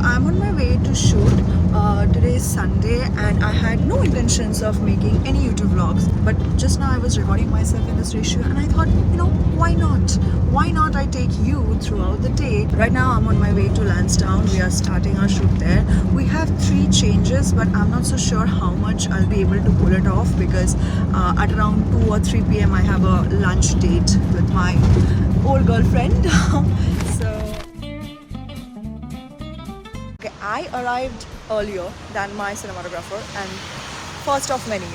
I'm on my way to shoot. Today is Sunday and I had no intentions of making any YouTube vlogs, but just now I was recording myself in this ratio and I thought, why not? Why not I take you throughout the day? Right now I'm on my way to Lansdowne. We are starting our shoot there. We have 3 changes, but I'm not so sure how much I'll be able to pull it off because at around 2 or 3 p.m. I have a lunch date with my old girlfriend. So I arrived earlier than my cinematographer, and first of many,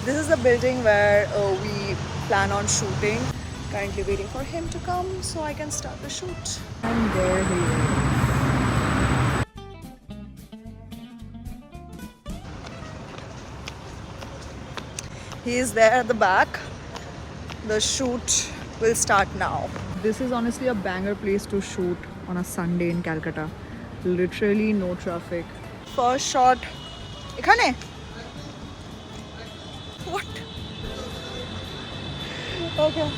This is the building where we plan on shooting. Currently waiting for him to come so I can start the shoot. And there he is. He is there at the back. The shoot will start now. This is honestly a banger place to shoot on a Sunday in Calcutta. Literally no traffic. First shot. Ekhane? What? Okay.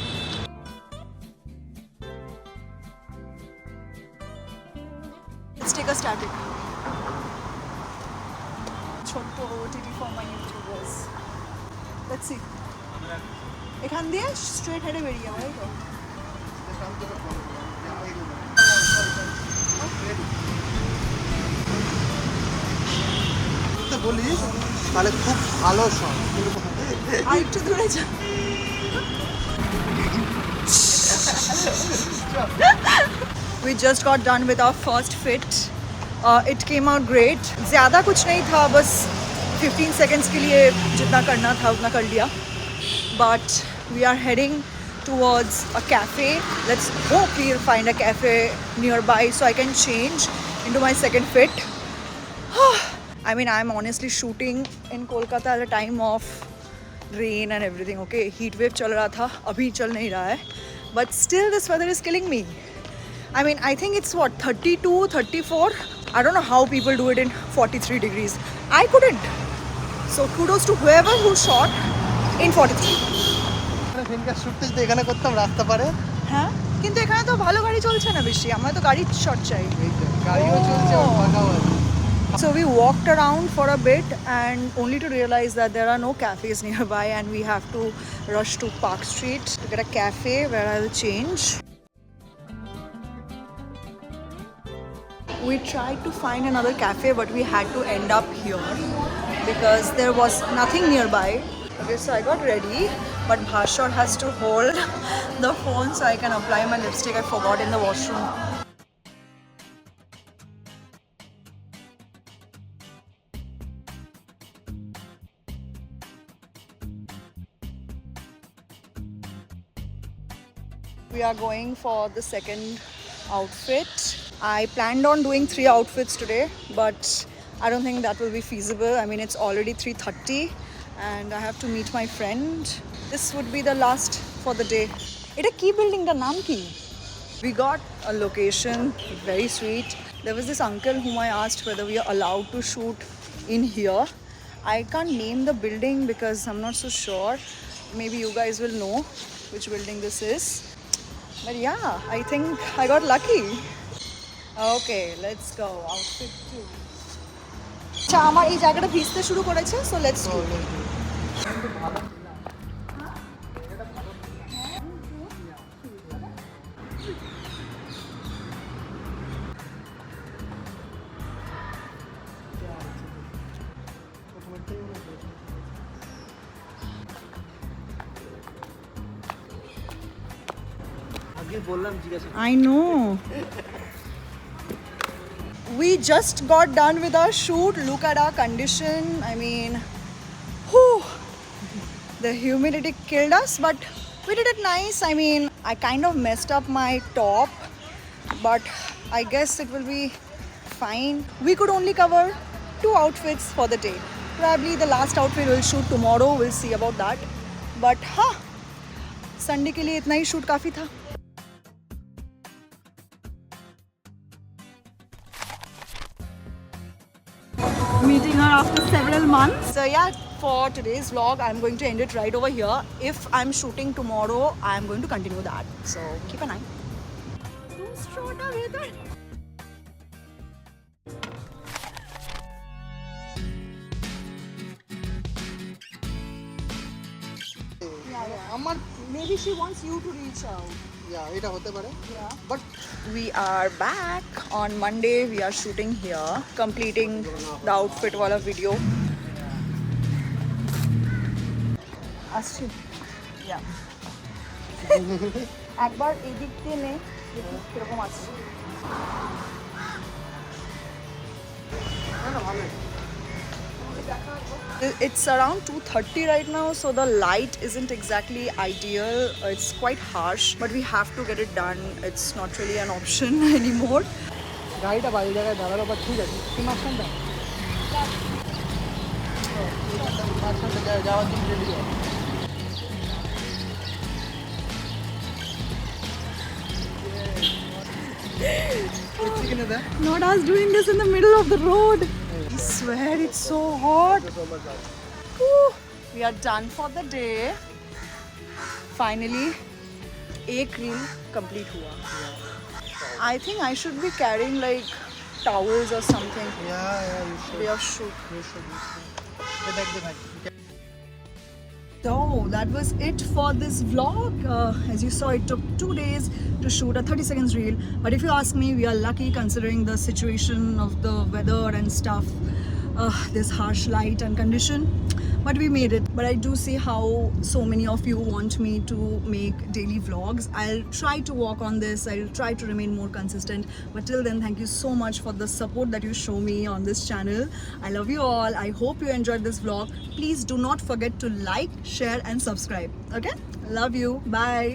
Let's take a static. Chotto OTT for my YouTubers. Let's see. Ekhan diye straight head beriye bhai to. বলিস তাহলে খুব ভালো shot আর একটু দূরে যা We just got done with our first fit. It came out great. ज़्यादा कुछ नहीं था, बस 15 seconds के लिए जितना करना था उतना कर लिया. But we are heading towards a cafe. Let's hope we'll find a cafe nearby so I can change into my second fit. I mean, I'm honestly shooting in Kolkata at a time of rain and everything, okay? Heat wave चल रहा था, अभी चल नहीं रहा है. But still this weather is killing me. I mean, I think it's what, 32, 34? I don't know how people do it in 43 degrees. I couldn't. So kudos to whoever who shot in 43. ফিনকার শুটতে যদি এখানে করতাম রাস্তা পারে হ্যাঁ, কিন্তু এখানে তো ভালো গাড়ি চলছে না বেশি, আমরা তো গাড়ির শট চাই. গাড়িও চলছে ফাঁকাও আছে. So we walked around for a bit and only to realize that there are no cafes nearby and we have to rush to Park Street to get a cafe where I'll change. We tried to find another cafe but we had to end up here because there was nothing nearby. Okay, so I got ready but Bhashar has to hold the phone so I can apply my lipstick. I forgot in the washroom. We are going for the second outfit. I planned on doing 3 outfits today, but I don't think that will be feasible. I mean, it's already 3:30 and I have to meet my friend. This would be the last for the day. It's a key building, the name ki? We got a location, very sweet. There was this uncle whom I asked whether we are allowed to shoot in here. I can't name the building because I'm not so sure. Maybe you guys will know which building this is. But yeah, I think I got lucky. Okay, let's go. Outfit 2. আচ্ছা, আমার এই জায়গাটা ভিজতে শুরু করেছে, so let's do it. I know. We just got done with our shoot. Look at our condition. I mean, whew, the humidity killed us, but we did it nice. I mean, I kind of messed up my top, but I guess it will be fine. We could only cover 2 outfits for the day. Probably the last outfit we'll shoot tomorrow. We'll see about that. But Sunday के लिए इतना ही shoot काफी था. Meeting her after several months. So yeah, for today's vlog, I'm going to end it right over here. If I'm shooting tomorrow, I'm going to continue that. So keep an eye. আমার Maybe she wants you to reach out. এটা হতে পারে Yeah. But We are back on Monday. We are shooting here, completing the outfit wala video. আসছি Yeah. একবার এদিক দিয়ে নে দেখি কিরকম আসছে না ভালো It's around 2:30 right now, so the light isn't exactly ideal. It's quite harsh, but we have to get it done. It's not really an option anymore. গাড়িটা বাজে জায়গায় দাঁড়ালো বা ঠিক আছে কি মাঝখানটা মাঝখানটা যাওয়ার জন্য রেডি হবে কিনে দেয় Not us doing this in the middle of the road. I swear it's so hot. Whew. We are done for the day. Finally, एक reel complete हुआ. I think I should be carrying like towels or something. We are shoot. দেখ দে ভাই So that was it for this vlog. As you saw, it took 2 days to shoot a 30 seconds reel. But if you ask me, we are lucky considering the situation of the weather and stuff. This harsh light and condition. But we made it. But I do see how so many of you want me to make daily vlogs. I'll try to work on this. I'll try to remain more consistent. But till then, thank you so much for the support that you show me on this channel. I love you all. I hope you enjoyed this vlog. Please do not forget to like, share and subscribe. Okay? Love you. Bye.